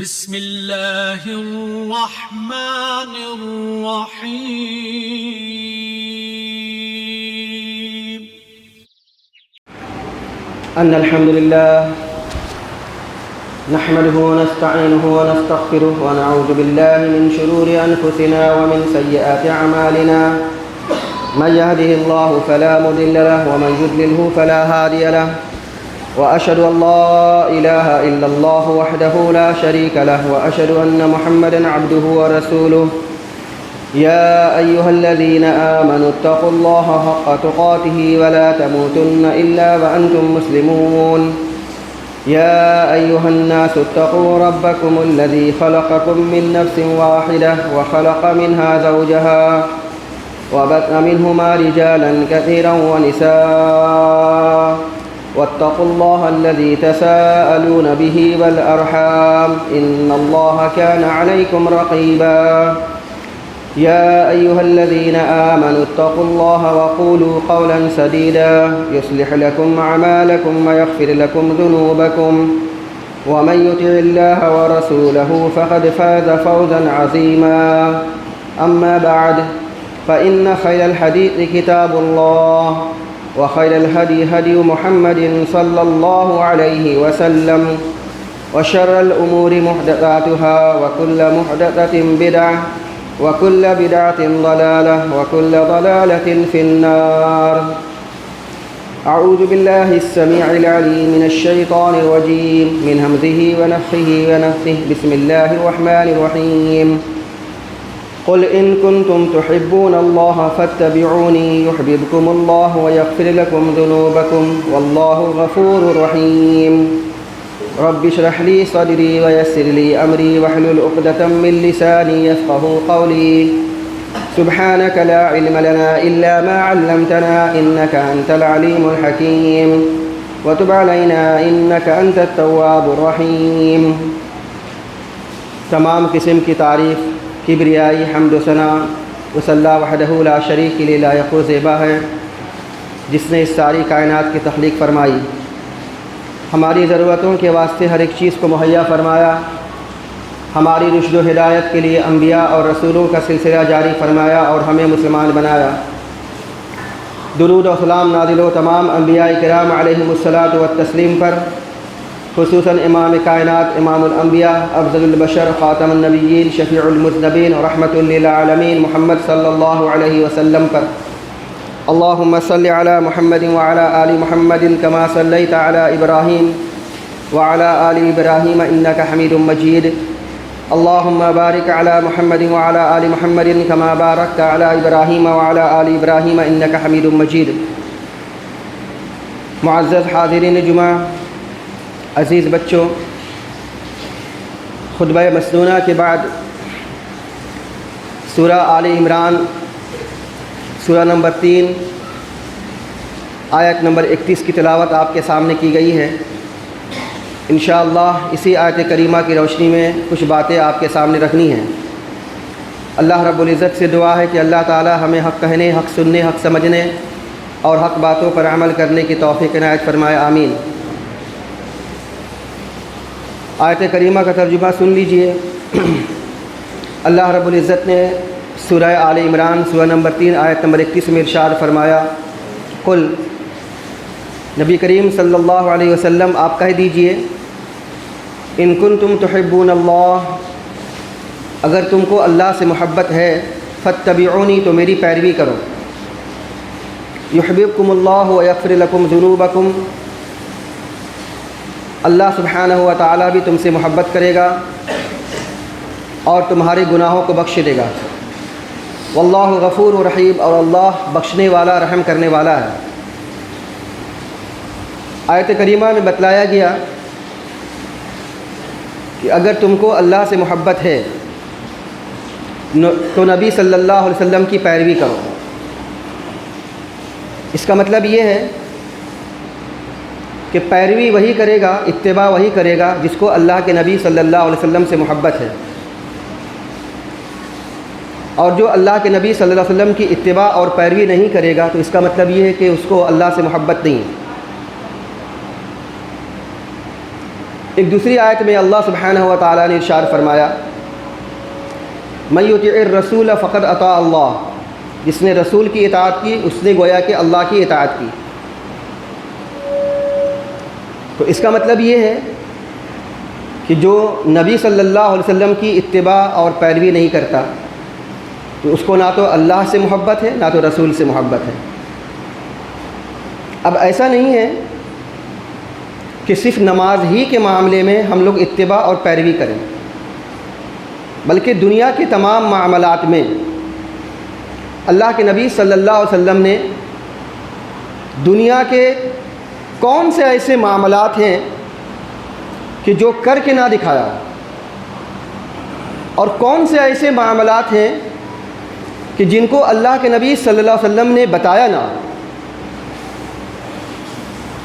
بسم الله الرحمن الرحيم. أن الحمد لله نحمده ونستعينه ونستغفره ونعوذ بالله من شرور أنفسنا ومن سيئات أعمالنا. من يهده الله فلا مضل له ومن يضلله فلا هادي له. وأشهد أن لا إله إلا الله وحده لا شريك له وأشهد أن محمدا عبده ورسوله. يا أيها الذين آمنوا اتقوا الله حق تقاته ولا تموتن إلا وأنتم مسلمون. يا أيها الناس اتقوا ربكم الذي خلقكم من نفس واحدة وخلق منها زوجها وبث منهما رجالا كثيرا ونساء. واتقوا الله الذي تساءلون به والأرحام إن الله كان عليكم رقيبا. يا أيها الذين آمنوا اتقوا الله وقولوا قولا سديدا يصلح لكم أعمالكم ويغفر لكم ذنوبكم ومن يطع الله ورسوله فقد فاز فوزا عظيما. أما بعد فإن خير الحديث كتاب الله وخير الهدي هدي محمد صلى الله عليه وسلم وشر الأمور محدثاتها وكل محدثة بدعة وكل بدعة ضلالة وكل ضلالة في النار. أعوذ بالله السميع العليم من الشيطان الرجيم من همزه ونفخه ونفثه. بسم الله الرحمن الرحيم. قل إن كنتم تحبون الله فاتبعوني يحببكم الله ويغفر لكم ذنوبكم والله غفور رحيم. رب اشرح لي صدري ويسر لي أمري واحلل عقدة من لساني يفقهوا قولي. سبحانك لا علم لنا إلا ما علمتنا إنك أنت العليم الحكيم وتب علينا إنك أنت التواب الرحيم. تمام قسم کی تعریف، کبریائی، حمد و ثنا اس اللہ وحدہ لا شریک کے لیے لائق و زیبا ہے جس نے اس ساری کائنات کی تخلیق فرمائی، ہماری ضرورتوں کے واسطے ہر ایک چیز کو مہیا فرمایا، ہماری رشد و ہدایت کے لیے انبیاء اور رسولوں کا سلسلہ جاری فرمایا اور ہمیں مسلمان بنایا۔ درود و سلام نازل و تمام انبیاء کرام علیہم الصلاۃ والتسلیم پر، خصوصاً امام کائنات، امام الانبیاء، افضل البشر، خاتم النبیین، شفیع المذنبین، رحمت للعالمین محمد صلی اللہ علیہ وسلم پر۔ اللہم صل علی محمد وعلی آل محمد کما صلیت علی ابراہیم وعلی آل ابراہیم انک حمید مجید۔ اللہم بارک علی محمد وعلی آل محمد کما بارکت علی ابراہیم وعلی آل ابراہیم انک حمید مجید۔ معزز حاضرین جمعہ، عزیز بچوں، خطبہ مسنونہ کے بعد سورہ آل عمران سورہ نمبر 3 آیت نمبر 31 کی تلاوت آپ کے سامنے کی گئی ہے۔ انشاءاللہ اسی آیت کریمہ کی روشنی میں کچھ باتیں آپ کے سامنے رکھنی ہیں۔ اللہ رب العزت سے دعا ہے کہ اللہ تعالی ہمیں حق کہنے، حق سننے، حق سمجھنے اور حق باتوں پر عمل کرنے کی توفیق عنایت فرمائے، آمین۔ آیت کریمہ کا ترجمہ سن لیجئے۔ اللہ رب العزت نے سورہ آل عمران سورہ نمبر 3 آیت نمبر 31 میں ارشاد فرمایا، قل، نبی کریم صلی اللہ علیہ وسلم آپ کہہ دیجئے، ان کنتم تحبون اللہ، اگر تم کو اللہ سے محبت ہے، فاتبعونی، تو میری پیروی کرو، یحببکم اللہ ویغفر لکم ذنوبکم، اللہ سبحانہ و تعالیٰ بھی تم سے محبت کرے گا اور تمہارے گناہوں کو بخش دے گا۔ واللہ غفور رحیم، اور اللہ بخشنے والا، رحم کرنے والا ہے۔ آیت کریمہ میں بتلایا گیا کہ اگر تم کو اللہ سے محبت ہے تو نبی صلی اللہ علیہ وسلم کی پیروی کرو۔ اس کا مطلب یہ ہے کہ پیروی وہی کرے گا، اتباع وہی کرے گا جس کو اللہ کے نبی صلی اللہ علیہ وسلم سے محبت ہے، اور جو اللہ کے نبی صلی اللہ علیہ وسلم کی اتباع اور پیروی نہیں کرے گا تو اس کا مطلب یہ ہے کہ اس کو اللہ سے محبت نہیں ہے۔ ایک دوسری آیت میں اللہ سبحانہ و تعالیٰ نے ارشاد فرمایا من یطع الرسول فقد اطاع اللہ، جس نے رسول کی اطاعت کی اس نے گویا کہ اللہ کی اطاعت کی۔ تو اس کا مطلب یہ ہے کہ جو نبی صلی اللہ علیہ وسلم کی اتباع اور پیروی نہیں کرتا تو اس کو نہ تو اللہ سے محبت ہے نہ تو رسول سے محبت ہے۔ اب ایسا نہیں ہے کہ صرف نماز ہی کے معاملے میں ہم لوگ اتباع اور پیروی کریں، بلکہ دنیا کے تمام معاملات میں اللہ کے نبی صلی اللہ علیہ وسلم نے دنیا کے کون سے ایسے معاملات ہیں کہ جو کر کے نہ دکھایا، اور کون سے ایسے معاملات ہیں کہ جن کو اللہ کے نبی صلی اللہ علیہ وسلم نے بتایا نہ۔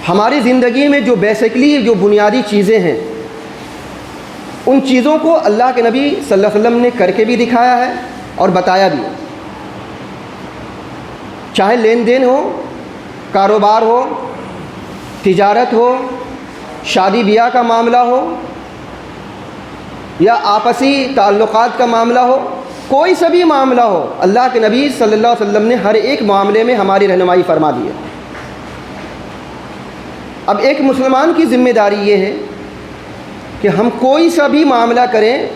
ہماری زندگی میں جو بیسکلی جو بنیادی چیزیں ہیں ان چیزوں کو اللہ کے نبی صلی اللہ علیہ وسلم نے کر کے بھی دکھایا ہے اور بتایا بھی، چاہے لین دین ہو، کاروبار ہو، تجارت ہو، شادی بیاہ کا معاملہ ہو یا آپسی تعلقات کا معاملہ ہو، کوئی سا بھی معاملہ ہو، اللہ کے نبی صلی اللہ علیہ وسلم نے ہر ایک معاملے میں ہماری رہنمائی فرما دی ہے۔ اب ایک مسلمان کی ذمہ داری یہ ہے کہ ہم کوئی سا بھی معاملہ کریں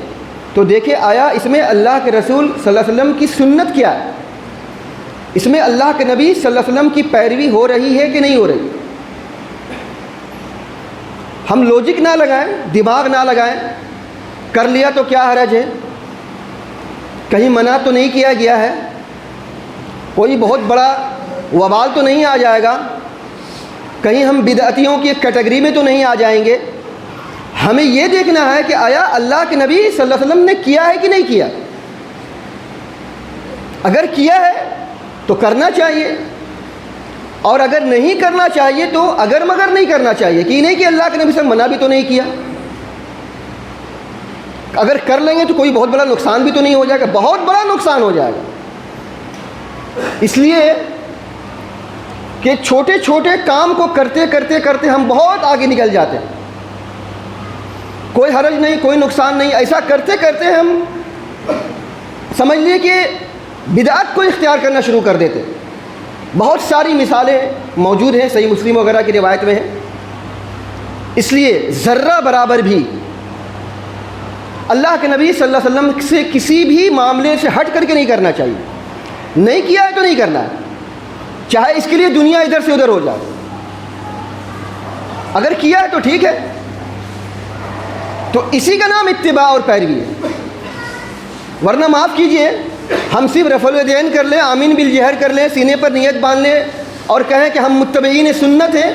تو دیکھیں آیا اس میں اللہ کے رسول صلی اللہ علیہ وسلم کی سنت کیا ہے، اس میں اللہ کے نبی صلی اللہ علیہ وسلم کی پیروی ہو رہی ہے کہ نہیں ہو رہی۔ ہم لوجک نہ لگائیں، دماغ نہ لگائیں، کر لیا تو کیا حرج ہے، کہیں منع تو نہیں کیا گیا ہے، کوئی بہت بڑا وبال تو نہیں آ جائے گا، کہیں ہم بدعتیوں کی ایک کیٹیگری میں تو نہیں آ جائیں گے۔ ہمیں یہ دیکھنا ہے کہ آیا اللہ کے نبی صلی اللہ علیہ وسلم نے کیا ہے کہ نہیں کیا۔ اگر کیا ہے تو کرنا چاہیے، اور اگر نہیں کرنا چاہیے تو اگر مگر نہیں کرنا چاہیے، کہ نہیں کہ اللہ کے نبی سے منع بھی تو نہیں کیا۔ اگر کر لیں گے تو کوئی بہت بڑا نقصان بھی تو نہیں ہو جائے گا، بہت بڑا نقصان ہو جائے گا۔ اس لیے کہ چھوٹے چھوٹے کام کو کرتے کرتے کرتے ہم بہت آگے نکل جاتے ہیں، کوئی حرج نہیں، کوئی نقصان نہیں، ایسا کرتے کرتے ہم سمجھ لیے کہ بدعت کو اختیار کرنا شروع کر دیتے۔ بہت ساری مثالیں موجود ہیں، صحیح مسلم وغیرہ کی روایت میں ہیں۔ اس لیے ذرہ برابر بھی اللہ کے نبی صلی اللہ علیہ وسلم سے کسی بھی معاملے سے ہٹ کر کے نہیں کرنا چاہیے۔ نہیں کیا ہے تو نہیں کرنا ہے، چاہے اس کے لیے دنیا ادھر سے ادھر ہو جائے۔ اگر کیا ہے تو ٹھیک ہے، تو اسی کا نام اتباع اور پیروی ہے۔ ورنہ معاف کیجئے، ہم صرف رفع الیدین کر لیں، آمین بالجہر کر لیں، سینے پر نیت باندھ لیں اور کہیں کہ ہم متبعین سنت ہیں،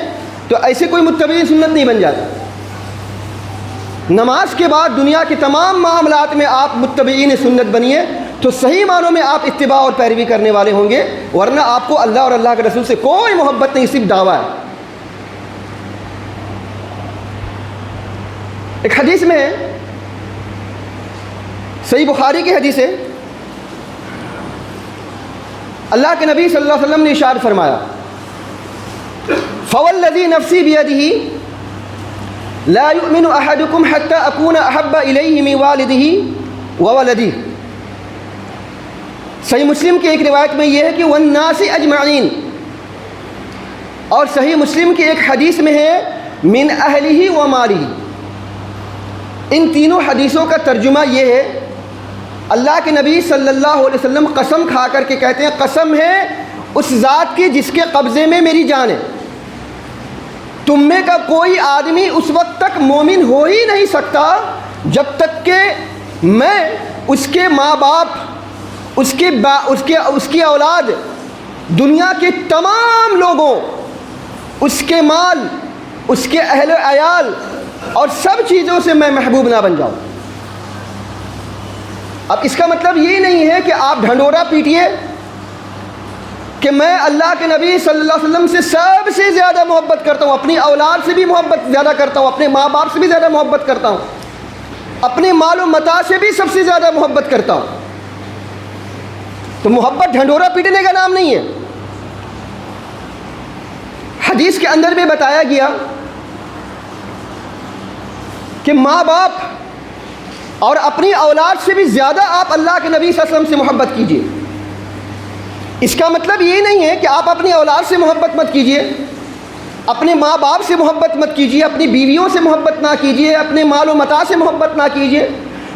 تو ایسے کوئی متبعین سنت نہیں بن جاتا۔ نماز کے بعد دنیا کے تمام معاملات میں آپ متبعین سنت بنیے تو صحیح معنوں میں آپ اتباع اور پیروی کرنے والے ہوں گے، ورنہ آپ کو اللہ اور اللہ کے رسول سے کوئی محبت نہیں، صرف دعویٰ ہے۔ ایک حدیث میں، صحیح بخاری کی حدیث ہے، اللہ کے نبی صلی اللہ علیہ وسلم نے ارشاد فرمایا فوالذی نفسی بیدہ لا یؤمن احدکم حتی اکون احب الیہ من والدہ وولدہ۔ صحیح مسلم کی ایک روایت میں یہ ہے کہ والناس اجمعین، اور صحیح مسلم کی ایک حدیث میں ہے من اہلہ ومالہ۔ ان تینوں حدیثوں کا ترجمہ یہ ہے، اللہ کے نبی صلی اللہ علیہ وسلم قسم کھا کر کے کہتے ہیں قسم ہے اس ذات کی جس کے قبضے میں میری جان ہے، تم میں کا کوئی آدمی اس وقت تک مومن ہو ہی نہیں سکتا جب تک کہ میں اس کے ماں باپ، اس کی اولاد، دنیا کے تمام لوگوں، اس کے مال، اس کے اہل و عیال اور سب چیزوں سے میں محبوب نہ بن جاؤں۔ اب اس کا مطلب یہ نہیں ہے کہ آپ ڈھنڈورا پیٹیے کہ میں اللہ کے نبی صلی اللہ علیہ وسلم سے سب سے زیادہ محبت کرتا ہوں، اپنی اولاد سے بھی محبت زیادہ کرتا ہوں، اپنے ماں باپ سے بھی زیادہ محبت کرتا ہوں، اپنے مال و متاع سے بھی سب سے زیادہ محبت کرتا ہوں۔ تو محبت ڈھنڈورا پیٹنے کا نام نہیں ہے۔ حدیث کے اندر بھی بتایا گیا کہ ماں باپ اور اپنی اولاد سے بھی زیادہ آپ اللہ کے نبی صلی اللہ علیہ وسلم سے محبت کیجیے۔ اس کا مطلب یہ نہیں ہے کہ آپ اپنی اولاد سے محبت مت کیجیے، اپنے ماں باپ سے محبت مت کیجیے، اپنی بیویوں سے محبت نہ کیجیے، اپنے مال و متاع سے محبت نہ کیجیے۔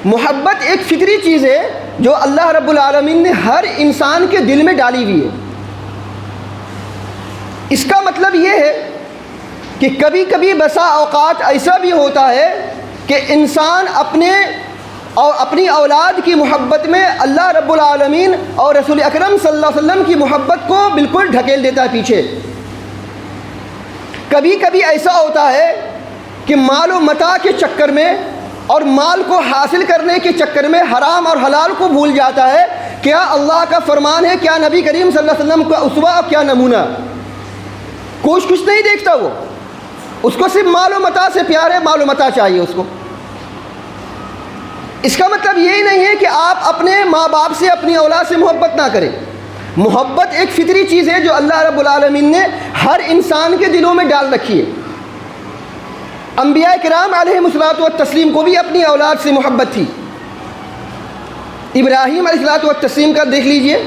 محبت ایک فطری چیز ہے جو اللہ رب العالمین نے ہر انسان کے دل میں ڈالی ہوئی ہے۔ اس کا مطلب یہ ہے کہ کبھی کبھی بسا اوقات ایسا بھی ہوتا ہے کہ انسان اپنی اولاد کی محبت میں اللہ رب العالمین اور رسول اکرم صلی اللہ علیہ وسلم کی محبت کو بالکل ڈھکیل دیتا ہے پیچھے۔ کبھی کبھی ایسا ہوتا ہے کہ مال و متاع کے چکر میں اور مال کو حاصل کرنے کے چکر میں حرام اور حلال کو بھول جاتا ہے۔ کیا اللہ کا فرمان ہے، کیا نبی کریم صلی اللہ علیہ وسلم کا اسوہ اور کیا نمونہ، کچھ نہیں دیکھتا وہ، اس کو صرف مال و متاع سے پیار ہے، مال و متاع چاہیے اس کو۔ اس کا مطلب یہی نہیں ہے کہ آپ اپنے ماں باپ سے، اپنی اولاد سے محبت نہ کریں۔ محبت ایک فطری چیز ہے جو اللہ رب العالمین نے ہر انسان کے دلوں میں ڈال رکھی ہے۔ انبیاء کرام علیہم الصلوۃ والتسلیم کو بھی اپنی اولاد سے محبت تھی۔ ابراہیم علیہ الصلوۃ والتسلیم کا دیکھ لیجئے،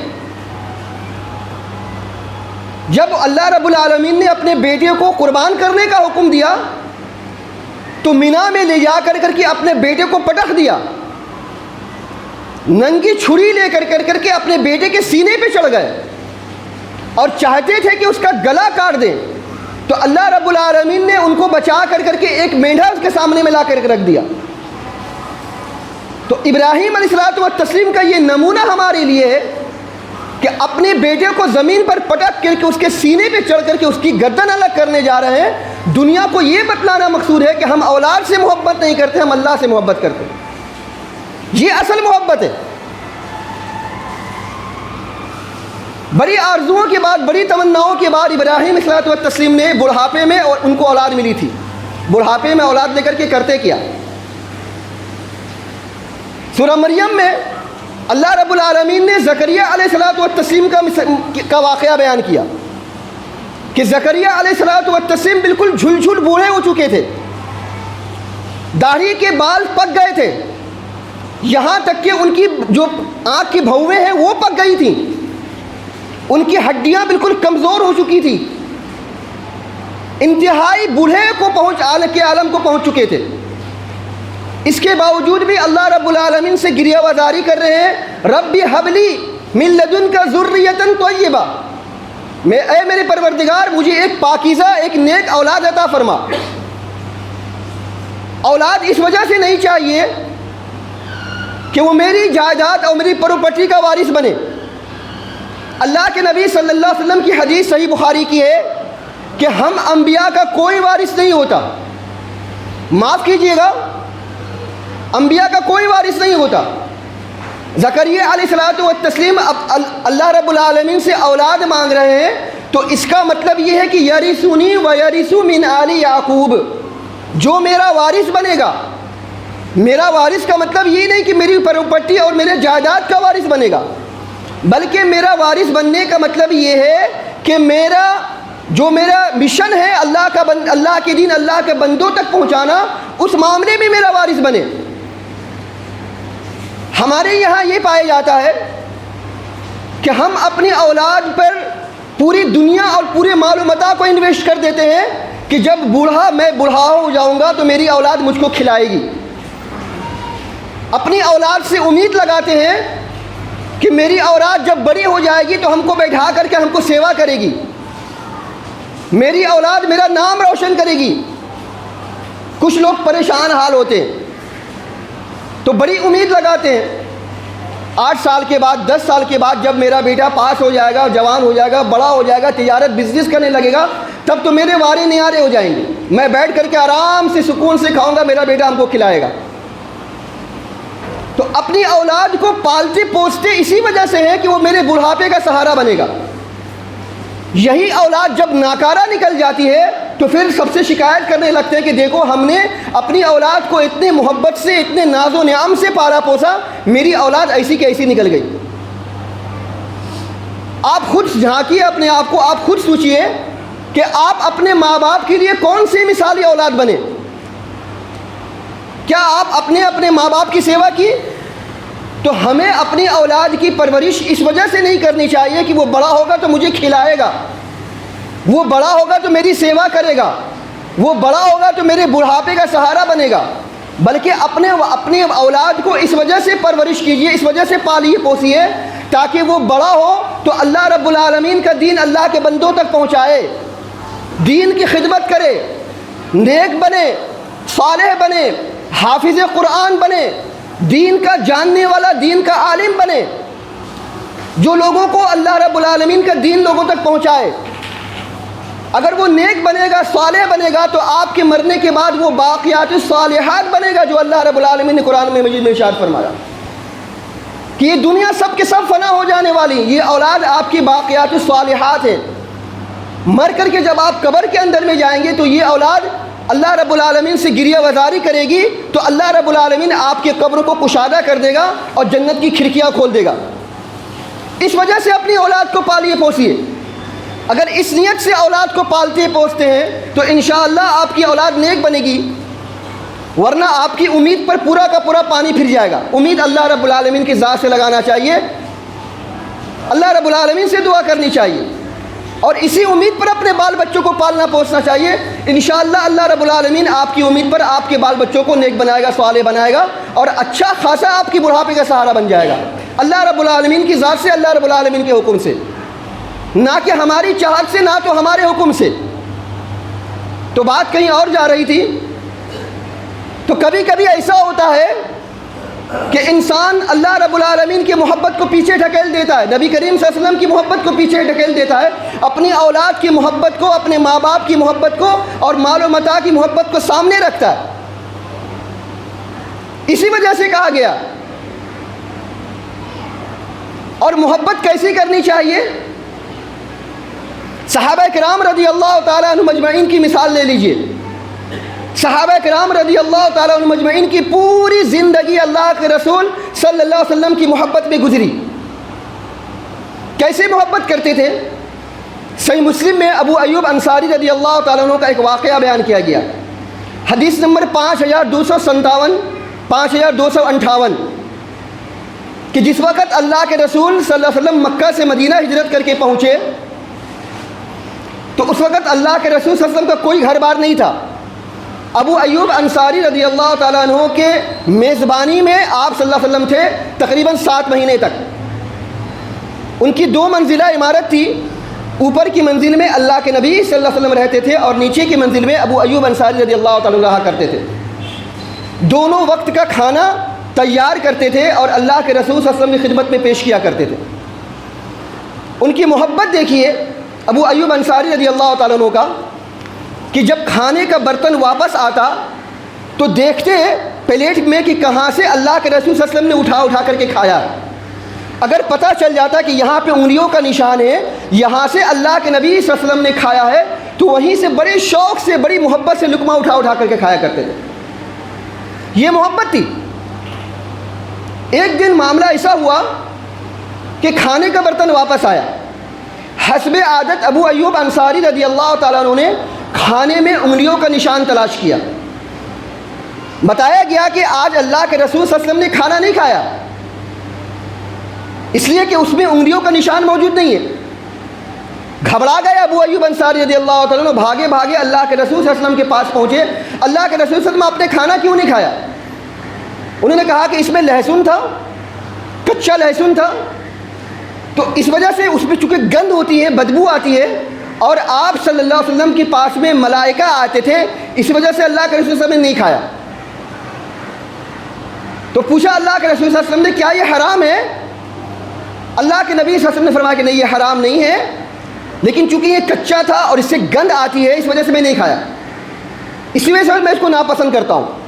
جب اللہ رب العالمین نے اپنے بیٹے کو قربان کرنے کا حکم دیا تو مینا میں لے جا کر کے اپنے بیٹے کو پٹخ دیا، ننگی چھری لے کر کے اپنے بیٹے کے سینے پہ چڑھ گئے اور چاہتے تھے کہ اس کا گلا کاٹ دیں، تو اللہ رب العالمین نے ان کو بچا کر کے ایک مینڈھا اس کے سامنے میں لا کر کے رکھ دیا۔ تو ابراہیم علیہ الصلوۃ والتسلیم کا یہ نمونہ ہمارے لیے ہے کہ اپنے بیٹے کو زمین پر پٹک کر کے اس کے سینے پہ چڑھ کر کے اس کی گردن الگ کرنے جا رہے ہیں۔ دنیا کو یہ بتلانا مقصود ہے کہ ہم اولاد سے محبت نہیں کرتے، ہم اللہ سے محبت کرتے ہیں۔ یہ اصل محبت ہے۔ بڑی آرزوؤں کے بعد، بڑی تمناؤں کے بعد ابراہیم علیہ الصلوۃ والتسلیم نے بڑھاپے میں، اور ان کو اولاد ملی تھی، بڑھاپے میں اولاد لے کر کے کرتے کیا؟ سورہ مریم میں اللہ رب العالمین نے زکریا علیہ الصلوۃ والتسلیم کا واقعہ بیان کیا کہ زکریا علیہ الصلوۃ والتسلیم بالکل جھل بوڑھے ہو چکے تھے، داڑھی کے بال پک گئے تھے، یہاں تک کہ ان کی جو آنکھ کی بھویں ہیں وہ پک گئی تھیں، ان کی ہڈیاں بالکل کمزور ہو چکی تھی، انتہائی بوڑھے کے عالم کو پہنچ چکے تھے۔ اس کے باوجود بھی اللہ رب العالمین سے گریہ وزاری کر رہے ہیں، ربی حبلی من لدنک ذریۃ طیبہ، اے میرے پروردگار مجھے ایک پاکیزہ، ایک نیک اولاد عطا فرما۔ اولاد اس وجہ سے نہیں چاہیے کہ وہ میری جائیداد اور میری پراپرٹی کا وارث بنے۔ اللہ کے نبی صلی اللہ علیہ وسلم کی حدیث صحیح بخاری کی ہے کہ ہم انبیاء کا کوئی وارث نہیں ہوتا، معاف کیجئے گا، انبیاء کا کوئی وارث نہیں ہوتا۔ زکریا علیہ الصلوۃ والتسلیم اب اللہ رب العالمین سے اولاد مانگ رہے ہیں، تو اس کا مطلب یہ ہے کہ یرثنی و یرث من آل یعقوب، جو میرا وارث بنے گا۔ میرا وارث کا مطلب یہ نہیں کہ میری پراپرٹی اور میرے جائیداد کا وارث بنے گا، بلکہ میرا وارث بننے کا مطلب یہ ہے کہ میرا مشن ہے اللہ کے دین، اللہ کے بندوں تک پہنچانا، اس معاملے میں میرا وارث بنے۔ ہمارے یہاں یہ پایا جاتا ہے کہ ہم اپنی اولاد پر پوری دنیا اور پورے مال و متاع کو انویسٹ کر دیتے ہیں کہ جب میں بوڑھا ہو جاؤں گا تو میری اولاد مجھ کو کھلائے گی۔ اپنی اولاد سے امید لگاتے ہیں کہ میری اولاد جب بڑی ہو جائے گی تو ہم کو بیٹھا کر کے ہم کو سیوا کرے گی، میری اولاد میرا نام روشن کرے گی۔ کچھ لوگ پریشان حال ہوتے ہیں تو بڑی امید لگاتے ہیں 8 سال کے بعد، 10 سال کے بعد جب میرا بیٹا پاس ہو جائے گا، جوان ہو جائے گا، بڑا ہو جائے گا، تجارت بزنس کرنے لگے گا، تب تو میرے وارے نیارے ہو جائیں گے، میں بیٹھ کر کے آرام سے سکون سے کھاؤں گا، میرا بیٹا ہم کو کھلائے گا۔ تو اپنی اولاد کو پالتے پوستے اسی وجہ سے ہے کہ وہ میرے بڑھاپے کا سہارا بنے گا۔ یہی اولاد جب ناکارہ نکل جاتی ہے تو پھر سب سے شکایت کرنے لگتے ہیں کہ دیکھو ہم نے اپنی اولاد کو اتنے محبت سے، اتنے ناز و نعم سے پالا پوسا، میری اولاد ایسی کی ایسی نکل گئی۔ آپ خود جھانکیے اپنے آپ کو، آپ خود سوچئے کہ آپ اپنے ماں باپ کے لیے کون سی مثالی اولاد بنے۔ کیا آپ اپنے ماں باپ کی سیوا کی؟ تو ہمیں اپنی اولاد کی پرورش اس وجہ سے نہیں کرنی چاہیے کہ وہ بڑا ہوگا تو مجھے کھلائے گا، وہ بڑا ہوگا تو میری سیوا کرے گا، وہ بڑا ہوگا تو میرے بڑھاپے کا سہارا بنے گا، بلکہ اپنے اولاد کو اس وجہ سے پرورش کیجئے، اس وجہ سے پالیے پوسیے تاکہ وہ بڑا ہو تو اللہ رب العالمین کا دین اللہ کے بندوں تک پہنچائے، دین کی خدمت کرے، نیک بنے، صالح بنے، حافظ قرآن بنے، دین کا جاننے والا، دین کا عالم بنے، جو لوگوں کو اللہ رب العالمین کا دین لوگوں تک پہنچائے۔ اگر وہ نیک بنے گا، صالح بنے گا، تو آپ کے مرنے کے بعد وہ باقیات الصالحات بنے گا جو اللہ رب العالمین نے قرآن میں مجید میں ارشاد فرمایا کہ یہ دنیا سب کے سب فنا ہو جانے والی، یہ اولاد آپ کی باقیات الصالحات ہے۔ مر کر کے جب آپ قبر کے اندر میں جائیں گے تو یہ اولاد اللہ رب العالمین سے گریہ وزاری کرے گی، تو اللہ رب العالمین آپ کے قبر کو کشادہ کر دے گا اور جنت کی کھڑکیاں کھول دے گا۔ اس وجہ سے اپنی اولاد کو پالیے پوسیے۔ اگر اس نیت سے اولاد کو پالتے پوستے ہیں تو انشاءاللہ آپ کی اولاد نیک بنے گی، ورنہ آپ کی امید پر پورا کا پورا پانی پھر جائے گا۔ امید اللہ رب العالمین کی ذات سے لگانا چاہیے، اللہ رب العالمین سے دعا کرنی چاہیے، اور اسی امید پر اپنے بال بچوں کو پالنا پوسنا چاہیے۔ انشاءاللہ اللہ رب العالمین آپ کی امید پر آپ کے بال بچوں کو نیک بنائے گا، صالح بنائے گا، اور اچھا خاصا آپ کی بڑھاپے کا سہارا بن جائے گا، اللہ رب العالمین کی ذات سے، اللہ رب العالمین کے حکم سے، نہ کہ ہماری چاہت سے، نہ تو ہمارے حکم سے۔ تو بات کہیں اور جا رہی تھی۔ تو کبھی کبھی ایسا ہوتا ہے کہ انسان اللہ رب العالمین کی محبت کو پیچھے ڈھکیل دیتا ہے، نبی کریم صلی اللہ علیہ وسلم کی محبت کو پیچھے ڈھکیل دیتا ہے، اپنی اولاد کی محبت کو، اپنے ماں باپ کی محبت کو اور مال و متاع کی محبت کو سامنے رکھتا ہے۔ اسی وجہ سے کہا گیا۔ اور محبت کیسی کرنی چاہیے؟ صحابہ کرام رضی اللہ تعالیٰ عنہ مجمعین کی مثال لے لیجئے۔ صحابہ کرام رضی اللہ تعالیٰ عنہ مجمعین کی پوری زندگی اللہ کے رسول صلی اللہ علیہ وسلم کی محبت میں گزری۔ کیسے محبت کرتے تھے؟ صحیح مسلم میں ابو ایوب انصاری رضی اللہ تعالیٰ عنہ کا ایک واقعہ بیان کیا گیا، حدیث نمبر 5257 5258، کہ جس وقت اللہ کے رسول صلی اللہ علیہ وسلم مکہ سے مدینہ ہجرت کر کے پہنچے تو اس وقت اللہ کے رسول صلی اللہ علیہ وسلم کا کوئی گھر بار نہیں تھا۔ ابو ایوب انصاری رضی اللہ تعالیٰ عنہ کے میزبانی میں آپ صلی اللہ علیہ وسلم تھے تقریباً 7 مہینے تک۔ ان کی 2 منزلہ عمارت تھی، اوپر کی منزل میں اللہ کے نبی صلی اللہ علیہ وسلم رہتے تھے اور نیچے کی منزل میں ابو ایوب انصاری رضی اللہ تعالیٰ عنہ رہا کرتے تھے۔ دونوں وقت کا کھانا تیار کرتے تھے اور اللہ کے رسول صلی اللہ علیہ وسلم کی خدمت میں پیش کیا کرتے تھے۔ ان کی محبت دیکھیے ابو ایوب انصاری رضی اللہ تعالیٰ عنہ کا، کہ جب کھانے کا برتن واپس آتا تو دیکھتے پلیٹ میں کہ کہاں سے اللہ کے رسول صلی اللہ علیہ وسلم نے اٹھا کر کے کھایا۔ اگر پتہ چل جاتا کہ یہاں پہ انگلیوں کا نشان ہے، یہاں سے اللہ کے نبی صلی اللہ علیہ وسلم نے کھایا ہے، تو وہیں سے بڑے شوق سے، بڑی محبت سے لقمہ اٹھا کر کے کھایا کرتے تھے۔ یہ محبت تھی۔ ایک دن معاملہ ایسا ہوا کہ کھانے کا برتن واپس آیا۔ حسب عادت ابو ایوب انصاری رضی اللہ تعالیٰ عنہ نے کھانے میں انگلیوں کا نشان تلاش کیا۔ بتایا گیا کہ آج اللہ کے رسول صلی اللہ علیہ وسلم نے کھانا نہیں کھایا، اس لیے کہ اس میں انگلیوں کا نشان موجود نہیں ہے۔ گھبرا گئے ابو ایوب انصاری رضی اللہ تعالیٰ عنہ، بھاگے اللہ کے رسول صلی اللہ علیہ وسلم کے پاس پہنچے۔ اللہ کے رسول صلی اللہ علیہ وسلم آپ نے کھانا کیوں نہیں کھایا؟ انہوں نے کہا کہ اس میں لہسن تھا، کچا لہسن تھا، تو اس وجہ سے اس میں چونکہ گند ہوتی ہے، بدبو آتی ہے، اور آپ صلی اللہ علیہ وسلم کے پاس میں ملائکہ آتے تھے، اس وجہ سے اللہ کے رسول صلی اللہ علیہ وسلم نے نہیں کھایا۔ تو پوچھا اللہ کے رسول صلی اللہ علیہ وسلم نے، کیا یہ حرام ہے؟ اللہ کے نبی صلی اللہ علیہ وسلم نے فرمایا کہ نہیں، یہ حرام نہیں ہے، لیکن چونکہ یہ کچا تھا اور اس سے گند آتی ہے، اس وجہ سے میں نہیں کھایا، اسی وجہ سے میں اس کو ناپسند کرتا ہوں۔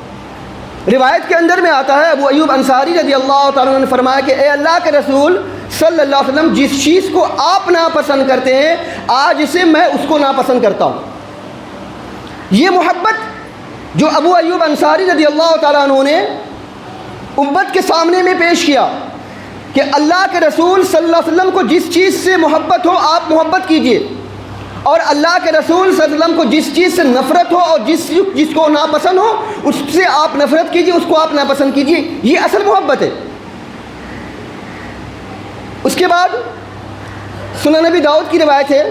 روایت کے اندر میں آتا ہے ابو ایوب انصاری رضی اللہ تعالیٰ عنہ نے فرمایا کہ اے اللہ کے رسول صلی اللہ علیہ وسلم، جس چیز کو آپ ناپسند کرتے ہیں آج سے میں اس کو ناپسند کرتا ہوں۔ یہ محبت جو ابو ایوب انصاری رضی اللہ تعالیٰ عنہ نے امت کے سامنے میں پیش کیا کہ اللہ کے رسول صلی اللہ علیہ وسلم کو جس چیز سے محبت ہو آپ محبت کیجئے، اور اللہ کے رسول صلی اللہ علیہ وسلم کو جس چیز سے نفرت ہو اور جس کو ناپسند ہو اس سے آپ نفرت کیجیے، اس کو آپ ناپسند کیجیے، یہ اصل محبت ہے۔ اس کے بعد سنن نبی داؤد کی روایت ہے،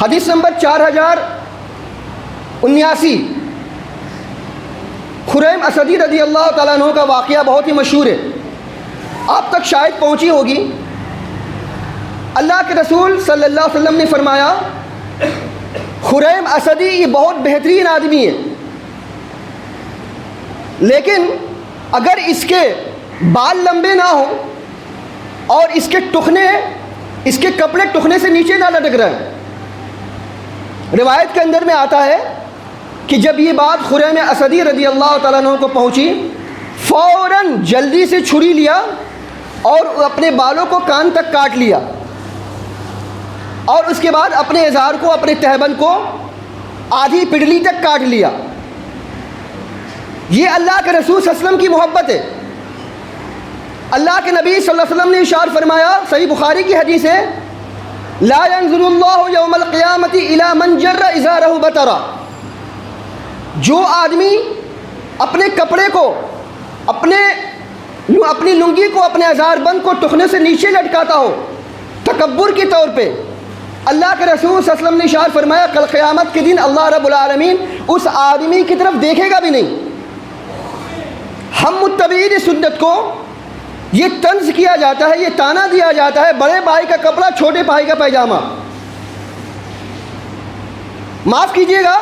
حدیث نمبر 4079، خریم اسدی رضی اللہ تعالیٰ عنہ کا واقعہ بہت ہی مشہور ہے، آپ تک شاید پہنچی ہوگی۔ اللہ کے رسول صلی اللہ علیہ وسلم نے فرمایا خریم اسدی یہ بہت بہترین آدمی ہے، لیکن اگر اس کے بال لمبے نہ ہوں اور اس کے کپڑے ٹخنے سے نیچے نہ لٹک رہے ہیں۔ روایت کے اندر میں آتا ہے کہ جب یہ بات خریم اسدی رضی اللہ تعالیٰ عنہ کو پہنچی، فوراً جلدی سے چھری لیا اور اپنے بالوں کو کان تک کاٹ لیا، اور اس کے بعد اپنے ازار کو، اپنے تہبند کو آدھی پڈلی تک کاٹ لیا۔ یہ اللہ کے رسول صلی اللہ علیہ وسلم کی محبت ہے۔ اللہ کے نبی صلی اللہ علیہ وسلم نے ارشاد فرمایا، صحیح بخاری کی حدیث ہے، لا ينظر اللہ یوم القیامت الی من جر ازارہ بطرا، جو آدمی اپنے کپڑے کو، اپنی لنگی کو، اپنے ازار بند کو ٹخنے سے نیچے لٹکاتا ہو تکبر کے طور پہ، اللہ کے رسول صلی اللہ علیہ وسلم نے ارشاد فرمایا کل قیامت کے دن اللہ رب العالمین اس آدمی کی طرف دیکھے گا بھی نہیں۔ ہم متبعین سنت کو یہ طنز کیا جاتا ہے، یہ تانا دیا جاتا ہے، بڑے بھائی کا کپڑا، چھوٹے بھائی کا پیجامہ۔ معاف کیجیے گا،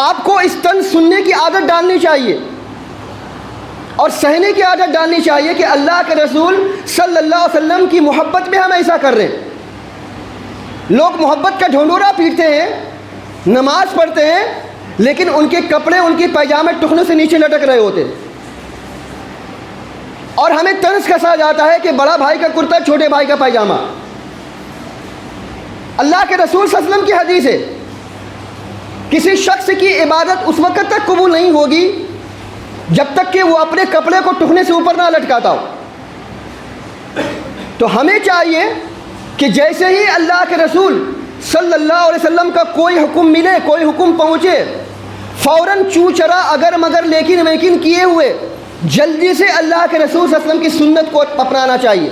آپ کو اس طنز سننے کی عادت ڈالنی چاہیے اور سہنے کی عادت ڈالنی چاہیے کہ اللہ کے رسول صلی اللہ علیہ وسلم کی محبت میں ہم ایسا کر رہے ہیں۔ لوگ محبت کا ڈھونڈورا پیٹتے ہیں، نماز پڑھتے ہیں، لیکن ان کے کپڑے، ان کے پیجامے ٹخنوں سے نیچے لٹک رہے ہوتے ہیں، اور ہمیں طنز کسا جاتا ہے کہ بڑا بھائی کا کرتا، چھوٹے بھائی کا پیجامہ۔ اللہ کے رسول صلی اللہ علیہ وسلم کی حدیث ہے، کسی شخص کی عبادت اس وقت تک قبول نہیں ہوگی جب تک کہ وہ اپنے کپڑے کو ٹخنے سے اوپر نہ لٹکاتا ہو۔ تو ہمیں چاہیے کہ جیسے ہی اللہ کے رسول صلی اللہ علیہ وسلم کا کوئی حکم ملے، کوئی حکم پہنچے، فوراً چو چرا اگر مگر لیکن ویکن کیے ہوئے جلدی سے اللہ کے رسول صلی اللہ علیہ وسلم کی سنت کو اپنانا چاہیے،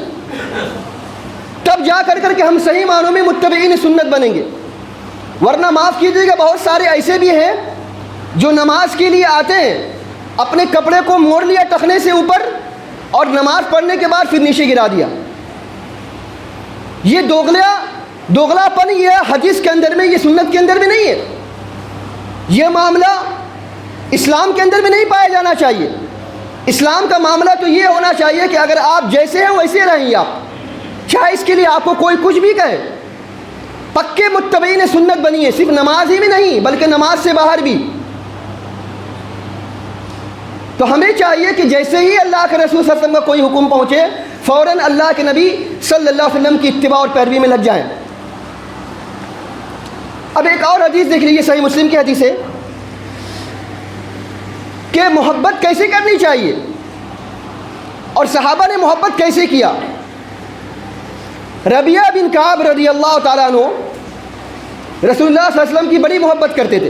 تب جا کر کے ہم صحیح معنوں میں متبعین سنت بنیں گے۔ ورنہ معاف کیجیے گا، بہت سارے ایسے بھی ہیں جو نماز کے لیے آتے ہیں، اپنے کپڑے کو موڑ لیا ٹخنے سے اوپر اور نماز پڑھنے کے بعد پھر نیچے گرا دیا۔ یہ دوغلا پن یہ حدیث کے اندر میں، یہ سنت کے اندر بھی نہیں ہے، یہ معاملہ اسلام کے اندر بھی نہیں پایا جانا چاہیے۔ اسلام کا معاملہ تو یہ ہونا چاہیے کہ اگر آپ جیسے ہیں ویسے رہیں آپ، چاہے اس کے لیے آپ کو کوئی کچھ بھی کہے، پکے متبعین سنت بنیے، صرف نماز ہی میں نہیں بلکہ نماز سے باہر بھی۔ تو ہمیں چاہیے کہ جیسے ہی اللہ کے رسول صلی اللہ علیہ وسلم کا کوئی حکم پہنچے، فوراً اللہ کے نبی صلی اللہ علیہ وسلم کی اتباع اور پیروی میں لگ جائیں۔ اب ایک اور حدیث دیکھ لیجیے، صحیح مسلم کی حدیث ہے کہ محبت کیسے کرنی چاہیے اور صحابہ نے محبت کیسے کیا۔ ربیعہ بن کعب رضی اللہ تعالیٰ عنہ رسول اللہ صلی اللہ علیہ وسلم کی بڑی محبت کرتے تھے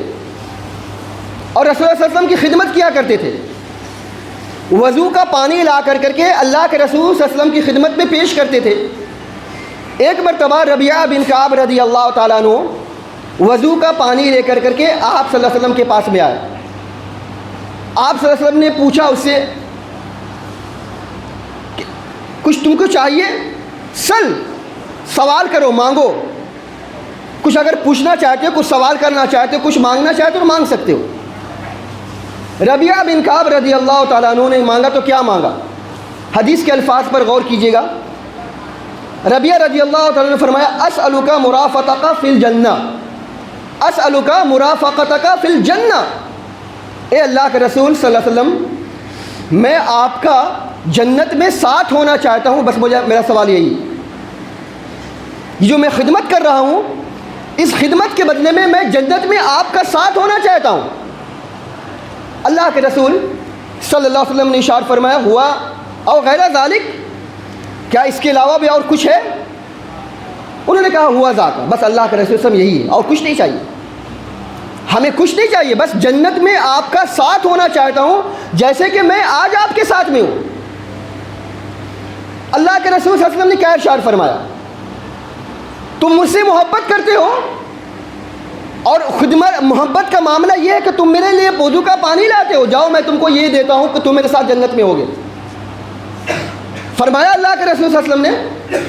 اور رسول اللہ صلی اللہ علیہ وسلم کی خدمت کیا کرتے تھے۔ وضو کا پانی لا کر کے اللہ کے رسول صلی اللہ علیہ وسلم کی خدمت میں پیش کرتے تھے۔ ایک مرتبہ ربیعہ بن کعب رضی اللہ تعالیٰ عنہ وضو کا پانی لے کر کے آپ صلی اللہ علیہ وسلم کے پاس میں آئے۔ آپ صلی اللہ علیہ وسلم نے پوچھا اس سے، کچھ تم کو چاہیے؟ سوال کرو، مانگو، کچھ اگر پوچھنا چاہتے ہو، کچھ سوال کرنا چاہتے ہو، کچھ مانگنا چاہتے ہو تو مانگ سکتے ہو۔ ربیعہ بن کعب رضی اللہ تعالیٰ عنہ نے مانگا تو کیا مانگا؟ حدیث کے الفاظ پر غور کیجیے گا۔ ربیعہ رضی اللہ تعالیٰ عنہ نے فرمایا اسألک مرافقتک فی الجنہ، اسألک مرافقتک فی الجنہ، اے اللہ کے رسول صلی اللہ علیہ وسلم میں آپ کا جنت میں ساتھ ہونا چاہتا ہوں، بس میرا سوال یہی، جو میں خدمت کر رہا ہوں اس خدمت کے بدلے میں جنت میں آپ کا ساتھ ہونا چاہتا ہوں۔ اللہ کے رسول صلی اللہ علیہ وسلم نے ارشاد فرمایا ہوا او غیر ذالک، کیا اس کے علاوہ بھی اور کچھ ہے؟ انہوں نے کہا ہوا ذاکا، بس اللہ کے رسول صلی اللہ علیہ وسلم یہی ہے اور کچھ نہیں چاہیے، ہمیں کچھ نہیں چاہیے، بس جنت میں آپ کا ساتھ ہونا چاہتا ہوں جیسے کہ میں آج آپ کے ساتھ میں ہوں۔ اللہ کے رسول صلی اللہ علیہ وسلم نے کیا ارشاد فرمایا؟ تم مجھ سے محبت کرتے ہو اور خدمت محبت کا معاملہ یہ ہے کہ تم میرے لیے وضو کا پانی لاتے ہو، جاؤ میں تم کو یہ دیتا ہوں کہ تم میرے ساتھ جنت میں ہوگے۔ فرمایا اللہ کے رسول صلی اللہ علیہ وسلم نے،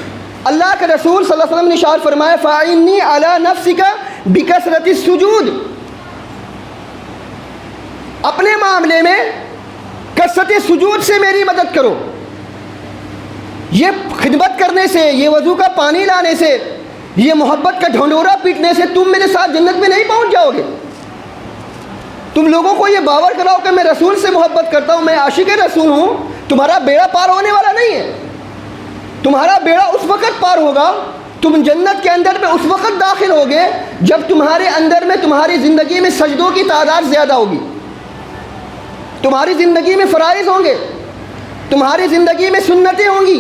اللہ کے رسول صلی اللہ علیہ وسلم نے ارشاد فرمایا فَإِنِّي عَلَى نَفْسِكَ بِكَثْرَةِ السُّجُودِ، اپنے معاملے میں کثرت سجود سے میری مدد کرو۔ یہ خدمت کرنے سے، یہ وضو کا پانی لانے سے، یہ محبت کا ڈھنڈورا پیٹنے سے تم میرے ساتھ جنت میں نہیں پہنچ جاؤ گے۔ تم لوگوں کو یہ باور کراؤ کہ میں رسول سے محبت کرتا ہوں، میں عاشق رسول ہوں، تمہارا بیڑا پار ہونے والا نہیں ہے۔ تمہارا بیڑا اس وقت پار ہوگا، تم جنت کے اندر میں اس وقت داخل ہوگے جب تمہارے اندر میں، تمہاری زندگی میں سجدوں کی تعداد زیادہ ہوگی، تمہاری زندگی میں فرائض ہوں گے، تمہاری زندگی میں سنتیں ہوں گی،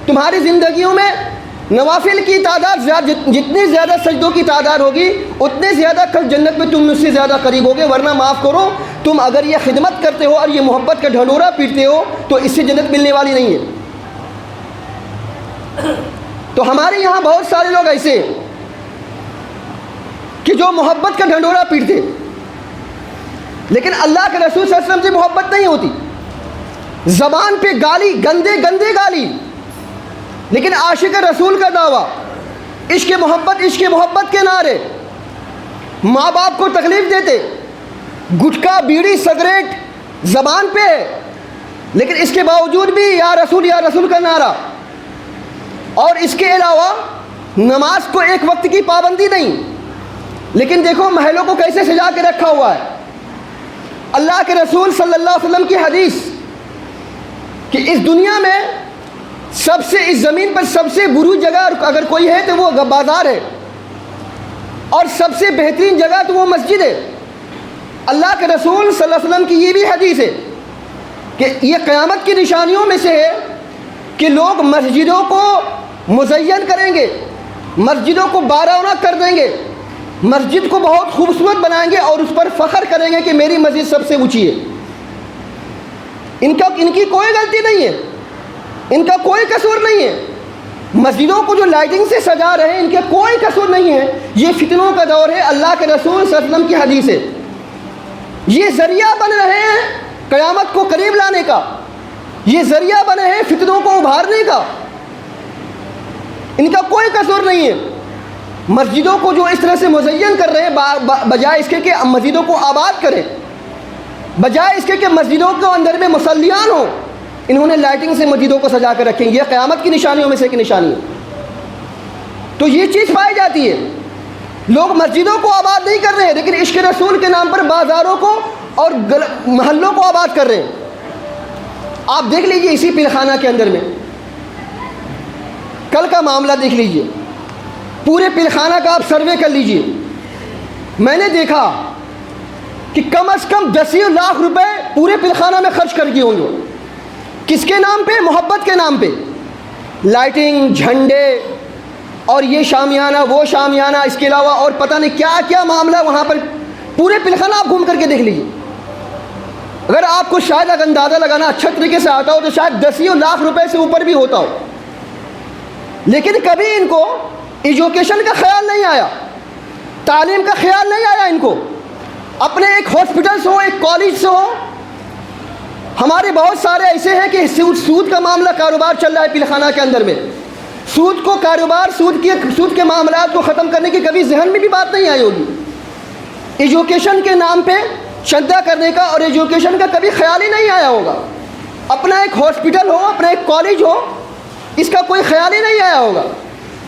تمہاری زندگیوں میں نوافل کی تعداد زیادہ، جتنی زیادہ سجدوں کی تعداد ہوگی اتنے زیادہ کل جنت میں تم مجھ سے زیادہ قریب ہوگے۔ ورنہ معاف کرو، تم اگر یہ خدمت کرتے ہو اور یہ محبت کا ڈھنڈورا پیٹتے ہو تو اس سے جنت ملنے والی نہیں ہے۔ تو ہمارے یہاں بہت سارے لوگ ایسے ہیں کہ جو محبت کا ڈھنڈورا پیٹتے، لیکن اللہ کے رسول صلی اللہ علیہ وسلم سے محبت نہیں ہوتی، زبان پہ گالی، گندے گندے گالی، لیکن عاشق رسول کا دعویٰ، عشق محبت کے نعرے، ماں باپ کو تکلیف دیتے، گٹکا بیڑی سگریٹ زبان پہ ہے، لیکن اس کے باوجود بھی یا رسول کا نعرہ، اور اس کے علاوہ نماز کو ایک وقت کی پابندی نہیں۔ لیکن دیکھو محلوں کو کیسے سجا کے رکھا ہوا ہے۔ اللہ کے رسول صلی اللہ علیہ وسلم کی حدیث کہ اس دنیا میں اس زمین پر سب سے بری جگہ اگر کوئی ہے تو وہ بازار ہے، اور سب سے بہترین جگہ تو وہ مسجد ہے۔ اللہ کے رسول صلی اللہ علیہ وسلم کی یہ بھی حدیث ہے کہ یہ قیامت کی نشانیوں میں سے ہے کہ لوگ مسجدوں کو مزین کریں گے، مسجدوں کو بارہانہ کر دیں گے، مسجد کو بہت خوبصورت بنائیں گے اور اس پر فخر کریں گے کہ میری مسجد سب سے اونچی ہے۔ ان کی کوئی غلطی نہیں ہے، ان کا کوئی قصور نہیں ہے۔ مسجدوں کو جو لائٹنگ سے سجا رہے ہیں ان کا کوئی قصور نہیں ہے، یہ فتنوں کا دور ہے۔ اللہ کے رسول صلی اللہ علیہ وسلم کی حدیث ہے، یہ ذریعہ بن رہے ہیں قیامت کو قریب لانے کا، یہ ذریعہ بنے ہیں فتنوں کو ابھارنے کا، ان کا کوئی قصور نہیں ہے۔ مسجدوں کو جو اس طرح سے مزین کر رہے ہیں، بجائے اس کے کہ مسجدوں کو آباد کریں، بجائے اس کے کہ مسجدوں کے اندر میں مصلیان ہوں، انہوں نے لائٹنگ سے مسجدوں کو سجا کر رکھیں۔ یہ قیامت کی نشانیوں میں سے ایک نشانی ہے۔ تو یہ چیز پائی جاتی ہے، لوگ مسجدوں کو آباد نہیں کر رہے ہیں لیکن عشق رسول کے نام پر بازاروں کو اور محلوں کو آباد کر رہے ہیں۔ آپ دیکھ لیجئے اسی پلخانہ کے اندر میں کل کا معاملہ دیکھ لیجئے، پورے پلخانہ کا آپ سروے کر لیجئے۔ میں نے دیکھا کہ کم از کم 10 لاکھ روپے پورے پلخانہ میں خرچ کر دیے ہوں گے۔ کس کے نام پہ؟ محبت کے نام پہ، لائٹنگ، جھنڈے، اور یہ شامیانہ وہ شامیانہ، اس کے علاوہ اور پتہ نہیں کیا کیا معاملہ وہاں پر پورے پلخانہ آپ گھوم کر کے دیکھ لیجیے۔ اگر آپ کو شاید اگر اندازہ لگانا اچھا طریقے سے آتا ہو تو شاید 10 لاکھ روپے سے اوپر بھی ہوتا ہو، لیکن کبھی ان کو ایجوکیشن کا خیال نہیں آیا، تعلیم کا خیال نہیں آیا ان کو۔ اپنے ایک ہاسپٹل سے ہو، ایک کالج سے ہو، ہمارے بہت سارے ایسے ہیں کہ سود کا معاملہ کاروبار چل رہا ہے پلخانہ کے اندر میں، سود کو کاروبار، سود کے معاملات کو ختم کرنے کی کبھی ذہن میں بھی بات نہیں آئی ہوگی۔ ایجوکیشن کے نام پہ چندہ کرنے کا اور ایجوکیشن کا کبھی خیال ہی نہیں آیا ہوگا۔ اپنا ایک ہاسپٹل ہو، اپنا ایک کالج ہو، اس کا کوئی خیال ہی نہیں آیا ہوگا۔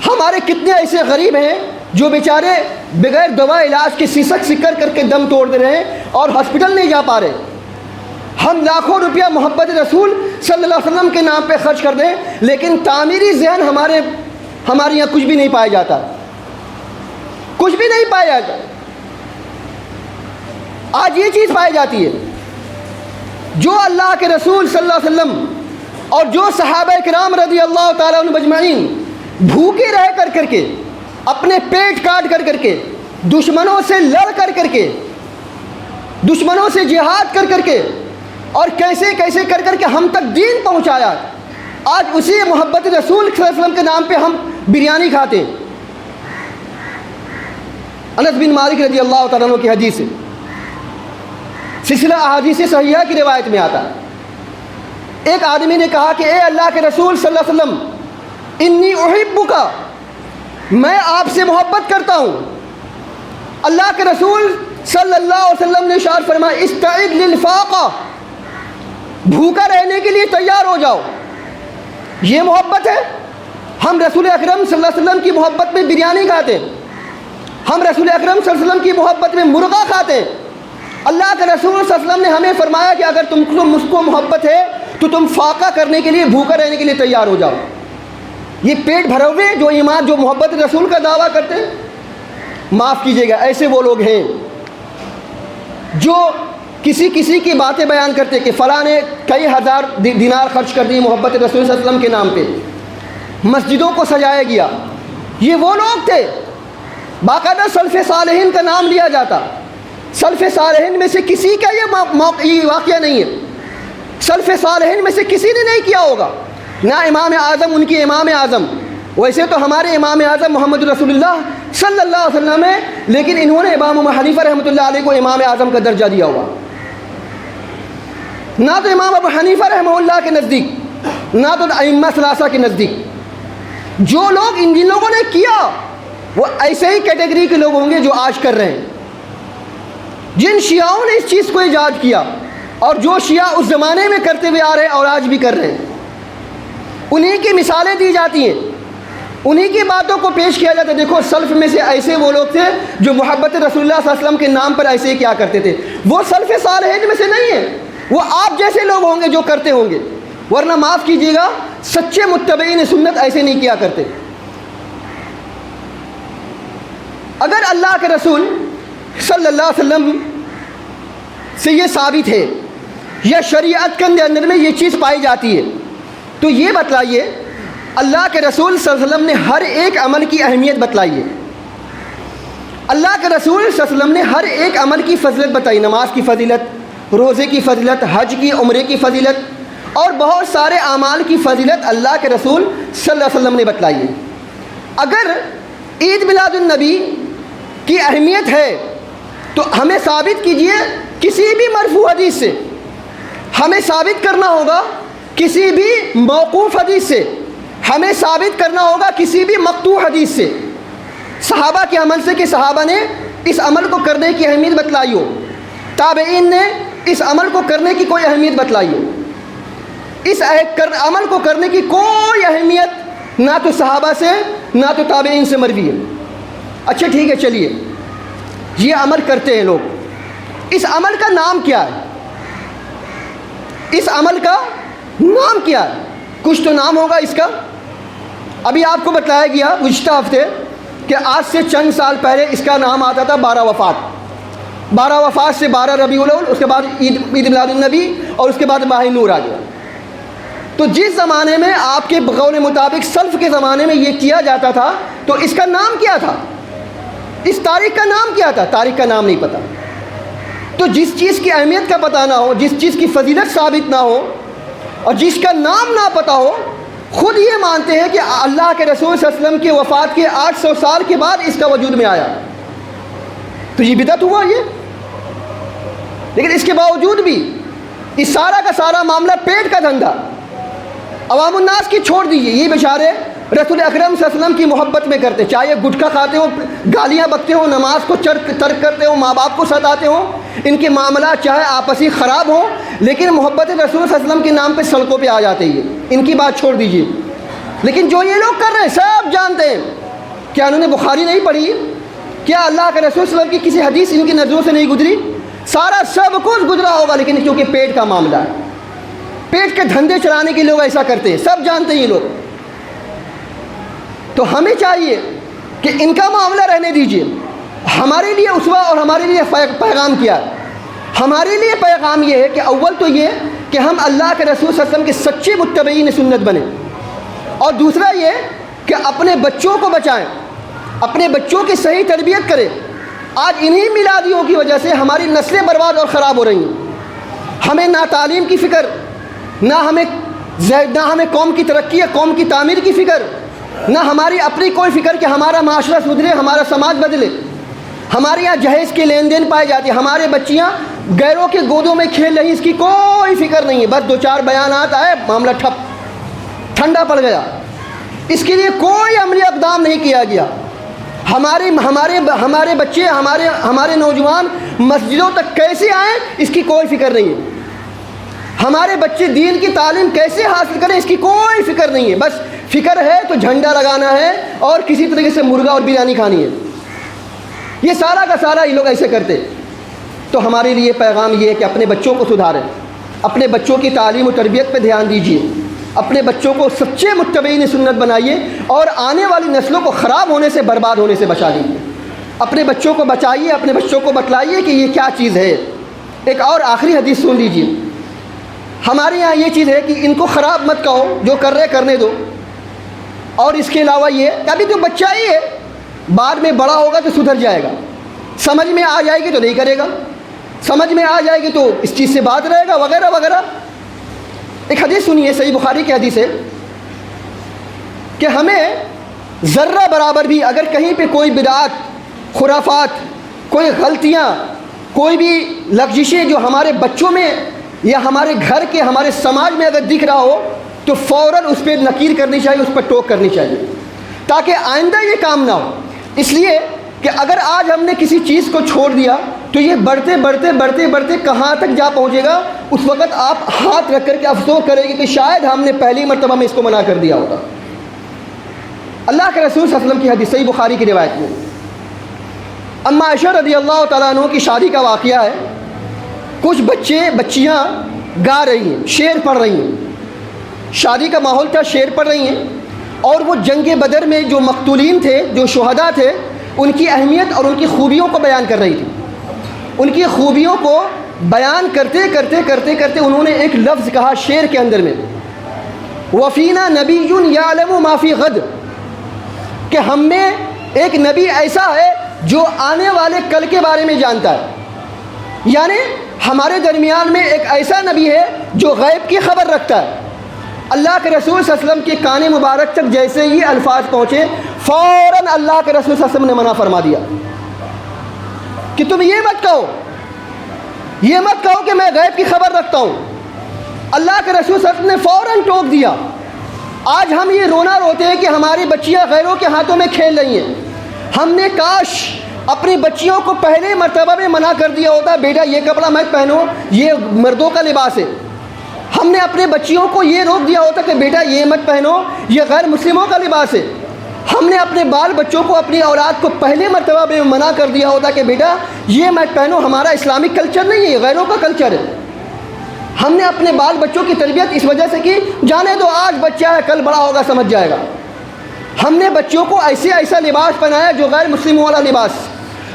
ہمارے کتنے ایسے غریب ہیں جو بیچارے بغیر دوا علاج کے سسک کر کے دم توڑ دے رہے ہیں اور ہاسپٹل نہیں جا پا رہے۔ ہم لاکھوں روپیہ محبت رسول صلی اللہ علیہ وسلم کے نام پہ خرچ کر دیں، لیکن تعمیری ذہن ہمارے یہاں کچھ بھی نہیں پایا جاتا، کچھ بھی نہیں پایا جاتا۔ آج یہ چیز پائی جاتی ہے، جو اللہ کے رسول صلی اللہ علیہ وسلم اور جو صحابہ کرام رضی اللہ تعالیٰ عنہم اجمعین بھوکے رہ کر کے، اپنے پیٹ کاٹ کر کے، دشمنوں سے لڑ کر کے، دشمنوں سے جہاد کر کے، اور کیسے کیسے کر کے ہم تک دین پہنچایا. آج اسی محبت رسول صلی اللہ علیہ وسلم کے نام پہ ہم بریانی کھاتے ہیں. انس بن مالک رضی اللہ تعالیٰ عنہ کی حدیث ہے، سلسلہ احادیث صحیحہ کی روایت میں آتا ہے. ایک آدمی نے کہا کہ اے اللہ کے رسول صلی اللہ علیہ وسلم، انی احبک، میں آپ سے محبت کرتا ہوں. اللہ کے رسول صلی اللہ علیہ وسلم نے ارشاد فرمایا استعد للفاقہ، بھوکا رہنے کے لیے تیار ہو جاؤ. یہ محبت ہے. ہم رسول اکرم صلی اللہ علیہ وسلم کی محبت میں بریانی کھاتے ہیں، ہم رسول اکرم صلی اللہ علیہ وسلم کی محبت میں مرغا کھاتے ہیں. اللہ کے رسول صلی اللہ علیہ وسلم نے ہمیں فرمایا کہ اگر تم کو مجھ کو محبت ہے تو تم فاقہ کرنے کے لیے، بھوکا رہنے کے لیے تیار ہو جاؤ. یہ پیٹ بھرے ہوئے جو ایمان، جو محبت رسول کا دعویٰ کرتے ہیں، معاف کیجیے گا، ایسے وہ لوگ ہیں جو کسی کی باتیں بیان کرتے کہ فلاں نے کئی ہزار دینار خرچ کر دی محبت رسول صلی اللہ علیہ وسلم کے نام پہ، مسجدوں کو سجایا گیا. یہ وہ لوگ تھے. باقاعدہ سلف صالحین کا نام لیا جاتا. سلف صالحین میں سے کسی کا یہ واقعہ نہیں ہے. سلف صالحین میں سے کسی نے نہیں کیا ہوگا، نہ امام اعظم، ان کے امام اعظم. ویسے تو ہمارے امام اعظم محمد رسول اللہ صلی اللہ علیہ وسلم ہے، لیکن انہوں نے امام ابو حنیفہ رحمۃ اللہ علیہ کو امام اعظم کا درجہ دیا ہوا. نہ تو امام ابو حنیفہ رحمہ اللہ کے نزدیک، نہ تو ائمہ ثلاثہ کے نزدیک. جو لوگ جن لوگوں نے کیا وہ ایسے ہی کیٹیگری کے لوگ ہوں گے جو آج کر رہے ہیں. جن شیعوں نے اس چیز کو ایجاد کیا، اور جو شیعہ اس زمانے میں کرتے ہوئے آ رہے ہیں اور آج بھی کر رہے ہیں، انہی کی مثالیں دی جاتی ہیں، انہی کی باتوں کو پیش کیا جاتا ہے. دیکھو سلف میں سے ایسے وہ لوگ تھے جو محبت رسول اللہ صلی اللہ علیہ وسلم کے نام پر ایسے ہی کیا کرتے تھے. وہ سلف صالحین میں سے نہیں ہیں، وہ آپ جیسے لوگ ہوں گے جو کرتے ہوں گے. ورنہ معاف کیجیے گا، سچے متبعین سنت ایسے نہیں کیا کرتے. اگر اللہ کے رسول صلی اللہ علیہ وسلم سے یہ ثابت ہے یا شریعت کے اندر میں یہ چیز پائی جاتی ہے، تو یہ بتلائیے اللہ کے رسول صلی اللہ علیہ وسلم نے ہر ایک عمل کی اہمیت بتلائی ہے. اللہ کے رسول صلی اللہ علیہ وسلم نے ہر ایک عمل کی فضیلت بتائی. نماز کی فضیلت، روزے کی فضیلت، حج کی، عمرے کی فضیلت، اور بہت سارے اعمال کی فضیلت اللہ کے رسول صلی اللہ علیہ وسلم نے بتلائی ہے. اگر عید میلاد النبی کی اہمیت ہے تو ہمیں ثابت کیجئے کسی بھی مرفوع حدیث سے، ہمیں ثابت کرنا ہوگا کسی بھی موقوف حدیث سے، ہمیں ثابت کرنا ہوگا کسی بھی مقطوع حدیث سے، صحابہ کے عمل سے کہ صحابہ نے اس عمل کو کرنے کی اہمیت بتلائی ہو، تابعین نے اس عمل کو کرنے کی کوئی اہمیت بتلائی ہو. اس عمل کو کرنے کی کوئی اہمیت نہ تو صحابہ سے نہ تو تابعین سے مروی ہے. اچھا ٹھیک ہے، چلیے یہ عمل کرتے ہیں لوگ، اس عمل کا نام کیا ہے؟ اس عمل کا نام کیا ہے؟ کچھ تو نام ہوگا اس کا. ابھی آپ کو بتلایا گیا گزشتہ ہفتے کہ آج سے چند سال پہلے اس کا نام آتا تھا 12 وفات. 12 وفات سے 12 ربیع الاول، اس کے بعد عید میلاد النبی، اور اس کے بعد ماہ نور آ گیا. تو جس زمانے میں آپ کے قول مطابق سلف کے زمانے میں یہ کیا جاتا تھا تو اس کا نام کیا تھا؟ اس تاریخ کا نام کیا تھا؟ تاریخ کا نام نہیں پتہ. تو جس چیز کی اہمیت کا پتہ نہ ہو، جس چیز کی فضیلت ثابت نہ ہو، اور جس کا نام نہ پتہ ہو، خود یہ مانتے ہیں کہ اللہ کے رسول صلی اللہ علیہ وسلم کی وفات کے 800 سال کے بعد اس کا وجود میں آیا، تو یہ بدعت ہوا یہ. لیکن اس کے باوجود بھی اس سارا کا سارا معاملہ پیٹ کا دھندا، عوام الناس کی چھوڑ دیجیے. یہ بیچارے رسول اکرم صلی اللہ علیہ وسلم کی محبت میں کرتے، چاہے گٹکا کھاتے ہوں، گالیاں بکتے ہوں، نماز کو ترک کرتے ہوں، ماں باپ کو ستاتے ہوں، ان کے معاملات چاہے آپسی خراب ہوں، لیکن محبت رسول صلی اللہ علیہ وسلم کے نام پہ سڑکوں پہ آ جاتے ہیں. ان کی بات چھوڑ دیجیے. لیکن جو یہ لوگ کر رہے ہیں سب جانتے ہیں. کیا انہوں نے بخاری نہیں پڑھی؟ کیا اللہ کے رسول صلی اللہ علیہ وسلم کی کسی حدیث ان کی نظروں سے نہیں گزری؟ سارا سب کچھ گزرا ہوگا، لیکن کیونکہ پیٹ کا معاملہ ہے، پیٹ کے دھندے چلانے کے لوگ ایسا کرتے ہیں، سب جانتے ہیں یہ لوگ. تو ہمیں چاہیے کہ ان کا معاملہ رہنے دیجیے. ہمارے لیے اسوہ اور ہمارے لیے پیغام کیا ہے؟ ہمارے لیے پیغام یہ ہے کہ اول تو یہ کہ ہم اللہ کے رسول صلی اللہ علیہ وسلم کے سچے متبعین سنت بنیں، اور دوسرا یہ کہ اپنے بچوں کو بچائیں، اپنے بچوں کی صحیح تربیت کریں۔ آج انہی میلادیوں کی وجہ سے ہماری نسلیں برباد اور خراب ہو رہی ہیں۔ ہمیں نہ تعلیم کی فکر، نہ ہمیں قوم کی ترقی، قوم کی تعمیر کی فکر، نہ ہماری اپنی کوئی فکر کہ ہمارا معاشرہ سدھرے، ہمارا سماج بدلے۔ ہمارے یہاں جہیز کے لین دین پائے جاتے ہیں، ہمارے بچیاں غیروں کے گودوں میں کھیل رہی، اس کی کوئی فکر نہیں ہے۔ بس 2-4 بیانات آئے، معاملہ ٹھنڈا پڑ گیا۔ اس کے لیے کوئی عملی اقدام نہیں کیا گیا۔ ہمارے بچے، ہمارے نوجوان مسجدوں تک کیسے آئیں اس کی کوئی فکر نہیں ہے۔ ہمارے بچے دین کی تعلیم کیسے حاصل کریں اس کی کوئی فکر نہیں ہے۔ بس فکر ہے تو جھنڈا لگانا ہے اور کسی طریقے سے مرغا اور بریانی کھانی ہے۔ یہ سارا کا سارا یہ لوگ ایسے کرتے۔ تو ہمارے لیے پیغام یہ ہے کہ اپنے بچوں کو سدھاریں، اپنے بچوں کی تعلیم و تربیت پہ دھیان دیجیے، اپنے بچوں کو سچے متبعین سنت بنائیے اور آنے والی نسلوں کو خراب ہونے سے، برباد ہونے سے بچا لیجیے۔ اپنے بچوں کو بچائیے، اپنے بچوں کو بتلائیے کہ یہ کیا چیز ہے۔ ایک اور آخری حدیث سن لیجیے۔ ہمارے یہاں یہ چیز ہے کہ ان کو خراب مت کہو، جو کر رہے کرنے دو۔ اور اس کے علاوہ یہ کہ ابھی تو بچہ ہی ہے، بعد میں بڑا ہوگا تو سدھر جائے گا، سمجھ میں آ جائے گی تو نہیں کرے گا، سمجھ میں آ جائے گی تو اس چیز سے بات رہے گا، وغیرہ وغیرہ۔ ایک حدیث سنیے، صحیح بخاری کی حدیث ہے کہ ہمیں ذرہ برابر بھی اگر کہیں پہ کوئی بدعات، خرافات، کوئی غلطیاں، کوئی بھی لغزشیں جو ہمارے بچوں میں یا ہمارے گھر کے، ہمارے سماج میں اگر دکھ رہا ہو تو فوراً اس پہ نکیر کرنی چاہیے، اس پر ٹوک کرنی چاہیے تاکہ آئندہ یہ کام نہ ہو۔ اس لیے کہ اگر آج ہم نے کسی چیز کو چھوڑ دیا تو یہ بڑھتے بڑھتے بڑھتے بڑھتے کہاں تک جا پہنچے گا، اس وقت آپ ہاتھ رکھ کر کے افسوس کریں گے کہ شاید ہم نے پہلی مرتبہ میں اس کو منع کر دیا ہوگا۔ اللہ کے رسول صلی اللہ علیہ وسلم کی حدیث صحیح بخاری کی روایت میں اما عائشہ رضی اللہ تعالیٰ عنہ کی شادی کا واقعہ ہے۔ کچھ بچیاں گا رہی ہیں، شعر پڑھ رہی ہیں، شادی کا ماحول تھا، شعر پڑھ رہی ہیں، اور وہ جنگ بدر میں جو مقتولین تھے، جو شہداء تھے، ان کی اہمیت اور ان کی خوبیوں کو بیان کر رہی تھی۔ ان کی خوبیوں کو بیان کرتے کرتے کرتے کرتے انہوں نے ایک لفظ کہا شعر کے اندر میں، وفینا نبی یعلم ما فی غد، کہ ہم میں ایک نبی ایسا ہے جو آنے والے کل کے بارے میں جانتا ہے۔ یعنی ہمارے درمیان میں ایک ایسا نبی ہے جو غیب کی خبر رکھتا ہے۔ اللہ کے رسول صلی اللہ علیہ وسلم کے کان مبارک تک جیسے یہ الفاظ پہنچے، فوراً اللہ کے رسول صلی اللہ علیہ وسلم نے منع فرما دیا کہ تم یہ مت کہو کہ میں غیب کی خبر رکھتا ہوں۔ اللہ کے رسول صلی اللہ علیہ وسلم نے فوراً ٹوک دیا۔ آج ہم یہ رونا روتے ہیں کہ ہماری بچیاں غیروں کے ہاتھوں میں کھیل رہی ہیں۔ ہم نے کاش اپنی بچیوں کو پہلے مرتبہ میں منع کر دیا ہوتا، بیٹا یہ کپڑا مت پہنو، یہ مردوں کا لباس ہے۔ ہم نے اپنے بچیوں کو یہ روک دیا ہوتا کہ بیٹا یہ مت پہنو، یہ غیر مسلموں کا لباس ہے۔ ہم نے اپنے بال بچوں کو، اپنی اولاد کو پہلے مرتبہ میں منع کر دیا ہوتا کہ بیٹا یہ مت پہنو، ہمارا اسلامک کلچر نہیں ہے، یہ غیروں کا کلچر ہے۔ ہم نے اپنے بال بچوں کی تربیت اس وجہ سے کی، جانے دو آج بچہ ہے کل بڑا ہوگا سمجھ جائے گا۔ ہم نے بچوں کو ایسا لباس پہنایا جو غیر مسلموں والا لباس،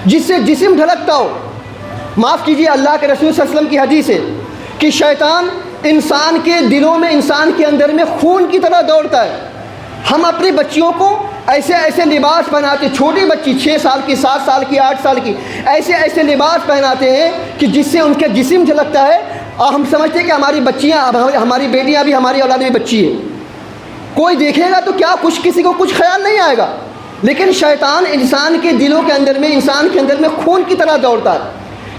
جس سے جسم ڈھلکتا ہو۔ معاف کیجیے، اللہ کے رسول صلی اللہ علیہ وسلم کی حدیث ہے کہ شیطان انسان کے دلوں میں، انسان کے اندر میں خون کی طرح دوڑتا ہے۔ ہم اپنی بچیوں کو ایسے لباس پہناتے، چھوٹی بچی 6 سال کی، 7 سال کی، 8 سال کی، ایسے لباس پہناتے ہیں کہ جس سے ان کا جسم جھلکتا ہے، اور ہم سمجھتے ہیں کہ ہماری بچیاں، ہماری بیٹیاں بھی، ہماری اولاد بھی بچی ہے۔ کوئی دیکھے گا تو کیا کسی کو کچھ خیال نہیں آئے گا، لیکن شیطان انسان کے دلوں کے اندر میں، انسان کے اندر میں خون کی طرح دوڑتا ہے۔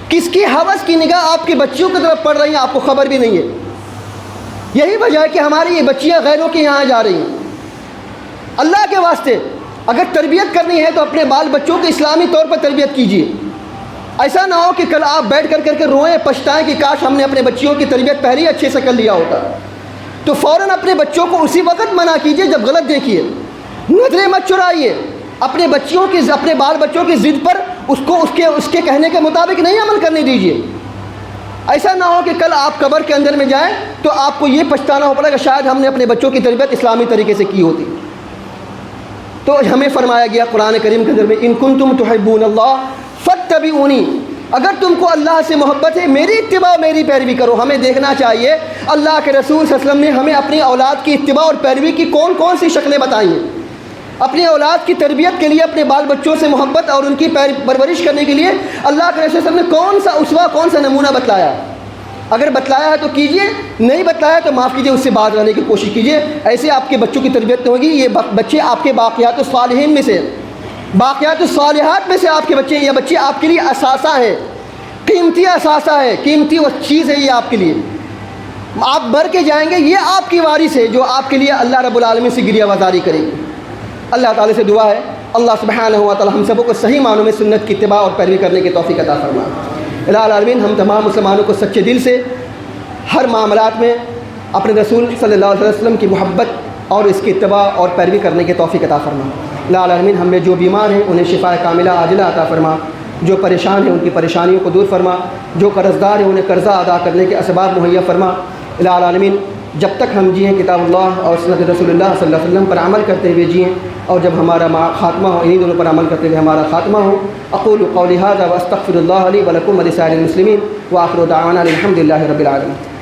کس کی ہوس کی نگاہ آپ کی بچیوں کی طرف پڑ رہی ہیں آپ کو خبر بھی نہیں ہے۔ یہی وجہ ہے کہ ہماری یہ بچیاں غیروں کے یہاں جا رہی ہیں۔ اللہ کے واسطے اگر تربیت کرنی ہے تو اپنے بال بچوں کی اسلامی طور پر تربیت کیجیے۔ ایسا نہ ہو کہ کل آپ بیٹھ کر روئیں، پچھتائیں کہ کاش ہم نے اپنے بچیوں کی تربیت پہلے ہی اچھے سے کر لیا ہوتا۔ تو فوراً اپنے بچوں کو اسی وقت منع کیجیے جب غلط دیکھیے، نظریں مت چرائیے۔ اپنے بال بچوں کی ضد پر اس کے کہنے کے مطابق نہیں عمل کرنے دیجیے۔ ایسا نہ ہو کہ کل آپ قبر کے اندر میں جائیں تو آپ کو یہ پچھتانا ہو پڑے کہ شاید ہم نے اپنے بچوں کی تربیت اسلامی طریقے سے کی ہوتی۔ تو ہمیں فرمایا گیا قرآن کریم کے اندر میں، ان کنتم تحبون اللہ فاتبعونی، اگر تم کو اللہ سے محبت ہے میری اتباع، میری پیروی کرو۔ ہمیں دیکھنا چاہیے اللہ کے رسول صلی اللہ علیہ وسلم نے ہمیں اپنی اولاد کی اتباع اور پیروی کی کون کون سی شکلیں بتائی ہیں۔ اپنی اولاد کی تربیت کے لیے، اپنے بال بچوں سے محبت اور ان کی پرورش کرنے کے لیے اللہ کے رسول صلی اللہ علیہ وسلم نے کون سا اسوہ، کون سا نمونہ بتلایا؟ اگر بتلایا ہے تو کیجئے، نہیں بتلایا تو معاف کیجئے، اس سے باز رہنے کی کوشش کیجئے۔ ایسے آپ کے بچوں کی تربیت ہوگی۔ یہ بچے آپ کے باقیات الصالحین میں سے، باقیات الصالحات میں سے آپ کے بچے، یہ بچے آپ کے لیے اثاثہ ہے، قیمتی اثاثہ ہے، قیمتی وہ چیز ہے یہ آپ کے لیے۔ آپ بھر کے جائیں گے، یہ آپ کی وارث ہے جو آپ کے لیے اللہ رب العالمین سے گریہ وزاری کرے گی۔ اللہ تعالیٰ سے دعا ہے اللہ سبحانہ و تعالیٰ ہم سب کو صحیح معنوں میں سنت کی اتباع اور پیروی کرنے کی توفیق عطا فرمائے۔ الہ العالمین ہم تمام مسلمانوں کو سچے دل سے ہر معاملات میں اپنے رسول صلی اللہ علیہ وسلم کی محبت اور اس کی اتباع اور پیروی کرنے کی توفیق عطا فرما۔ الہ العالمین ہم میں جو بیمار ہیں انہیں شفاء کاملہ عاجلہ عطا فرما، جو پریشان ہیں ان کی پریشانیوں کو دور فرما، جو قرض دار ہیں انہیں قرضہ ادا کرنے کے اسباب مہیا فرما۔ الہ العالمین جب تک ہم جئیں کتاب اللہ اور سنت رسول اللہ صلی اللہ علیہ وسلم پر عمل کرتے ہوئے جئیں، اور جب ہمارا خاتمہ ہو انہی دونوں پر عمل کرتے ہوئے ہمارا خاتمہ ہو۔ اقول قولی ھذا واستغفر اللہ لی ولکم ولسائر المسلمین وآخر دعوانا الحمد للہ رب العالمین۔